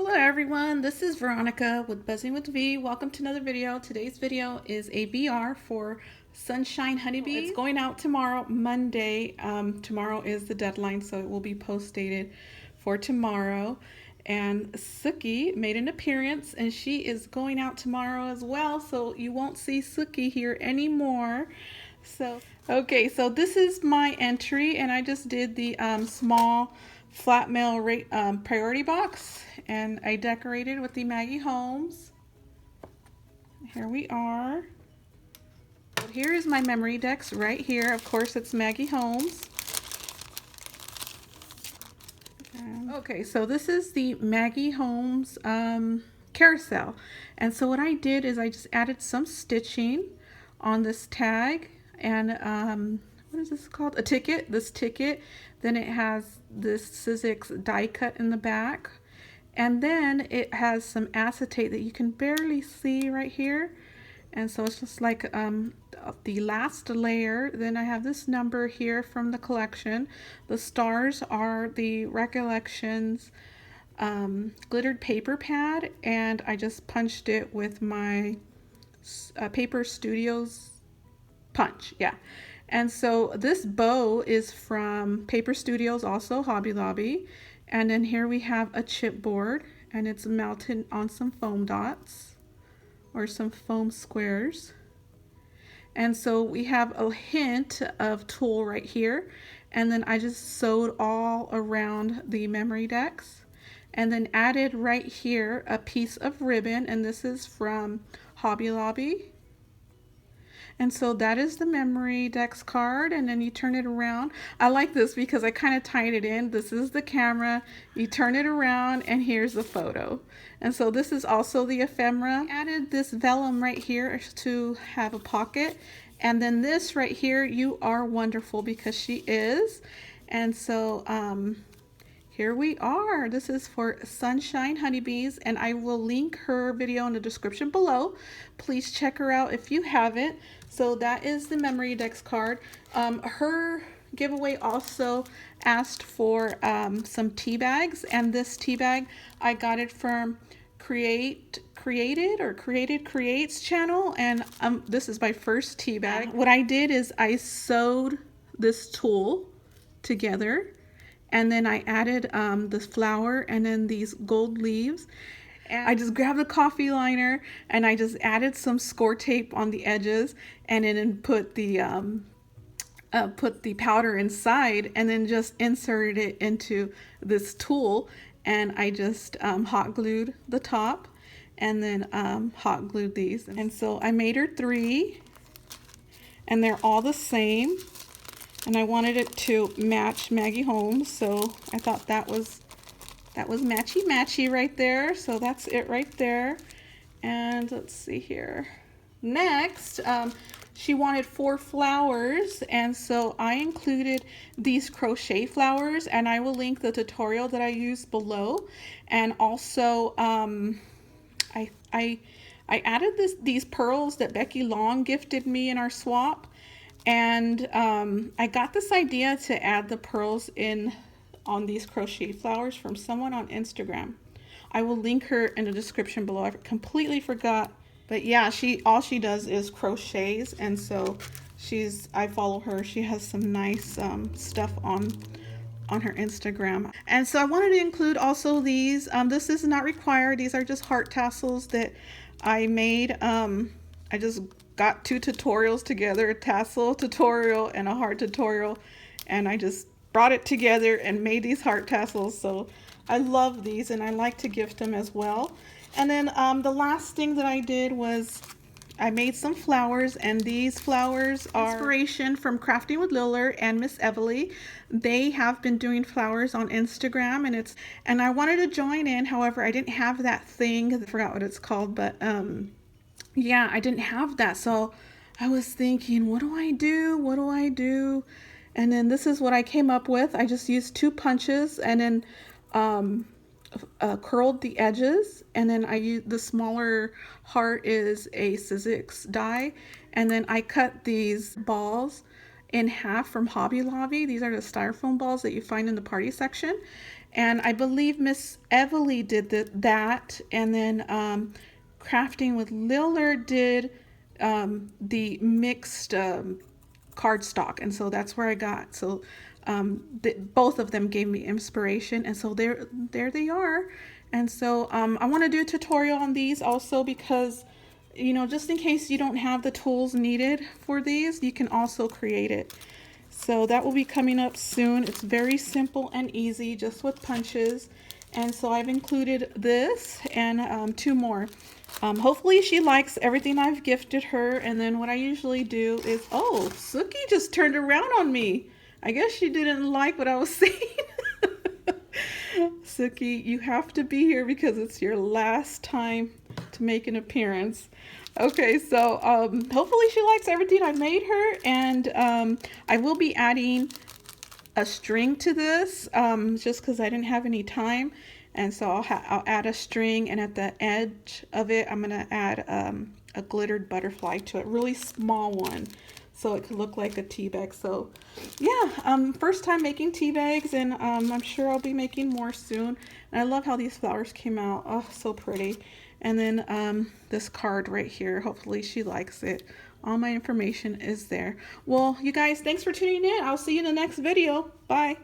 Hello everyone, this is Veronica with Buzzing with V. Welcome to another video. Today's video is a BR for Sunshine Honeybees. It's going out tomorrow, Monday. Tomorrow is the deadline, so it will be post dated for tomorrow. And Suki made an appearance and she is going out tomorrow as well, so you won't see Suki here anymore. Okay, so this is my entry and I just did the small flat mail priority box, and I decorated with the Maggie Holmes. Here we are. Here is my memory decks right here. Of course, it's Maggie Holmes. Okay, so this is the Maggie Holmes carousel. And so what I did is I just added some stitching on this tag, and what is this called? A ticket, this ticket. Then it has this Sizzix die cut in the back. And then it has some acetate that you can barely see right here. And so it's just like the last layer. Then I have this number here from the collection. The stars are the Recollections glittered paper pad, and I just punched it with my Paper Studios punch. Yeah. And so this bow is from Paper Studios, also Hobby Lobby. And then here we have a chipboard, and it's mounted on some foam dots or some foam squares. And so we have a hint of tulle right here. And then I just sewed all around the memory decks, and then added right here a piece of ribbon, and this is from Hobby Lobby. And so that is the memory decks card, and then you turn it around. I like this because I kind of tied it in. This is the camera, you turn it around, and here's the photo. And so this is also the ephemera. I added this vellum right here to have a pocket, and then this right here, You Are Wonderful, because she is. And so here we are. This is for Sunshine Honeybees, and I will link her video in the description below. Please check her out if you haven't. So that is the memory decks card. Her giveaway also asked for some tea bags, and this tea bag, I got it from Created Creates channel, and this is my first tea bag. What I did is I sewed this tulle together, and then I added the flower and then these gold leaves. And I just grabbed the coffee liner and I just added some score tape on the edges, and then put the powder inside, and then just inserted it into this tulle, and I just hot glued the top, and then hot glued these. And so I made her 3, and they're all the same. And I wanted it to match Maggie Holmes, so I thought that was matchy right there. So that's it right there. And let's see here. Next, she wanted 4 flowers, and so I included these crochet flowers, and I will link the tutorial that I used below. And also, I added these pearls that Becky Long gifted me in our swap. And I got this idea to add the pearls in on these crochet flowers from someone on Instagram. I will link her in the description below. I completely forgot, but yeah, all she does is crochets, and so I follow her. She has some nice stuff on her Instagram. And so I wanted to include also these. This is not required. These are just heart tassels that I made. I just got 2 tutorials together, a tassel tutorial and a heart tutorial, and I just brought it together and made these heart tassels. So I love these, and I like to gift them as well. And then the last thing that I did was I made some flowers, and these flowers are inspiration from Crafting with Liller and Miss Everly. They have been doing flowers on Instagram, and I wanted to join in. However, I didn't have that thing. I forgot what it's called, but yeah, I didn't have that. So I was thinking, what do I do? What do I do? And then this is what I came up with. I just used 2 punches, and then curled the edges, and then I used the smaller heart is a Sizzix die, and then I cut these balls in half from Hobby Lobby. These are the styrofoam balls that you find in the party section. And I believe Miss Everly did that. And then Crafting with Lillard did the mixed cardstock. And so that's where I got. So both of them gave me inspiration. And so there they are. And so I want to do a tutorial on these also because, you know, just in case you don't have the tools needed for these, you can also create it. So that will be coming up soon. It's very simple and easy, just with punches. And so I've included this and 2 more. Hopefully she likes everything I've gifted her. And then what I usually do is, oh, Suki just turned around on me. I guess she didn't like what I was saying. Suki, you have to be here because it's your last time to make an appearance. Okay, so hopefully she likes everything I made her, and I will be adding a string to this just because I didn't have any time, and so I'll add a string, and at the edge of it I'm gonna add a glittered butterfly to it, really small one, so it could look like a tea bag. So yeah, first time making tea bags, and I'm sure I'll be making more soon. And I love how these flowers came out. Oh, so pretty. And then this card right here, hopefully she likes it. All my information is there. Well, you guys, thanks for tuning in. I'll see you in the next video. Bye.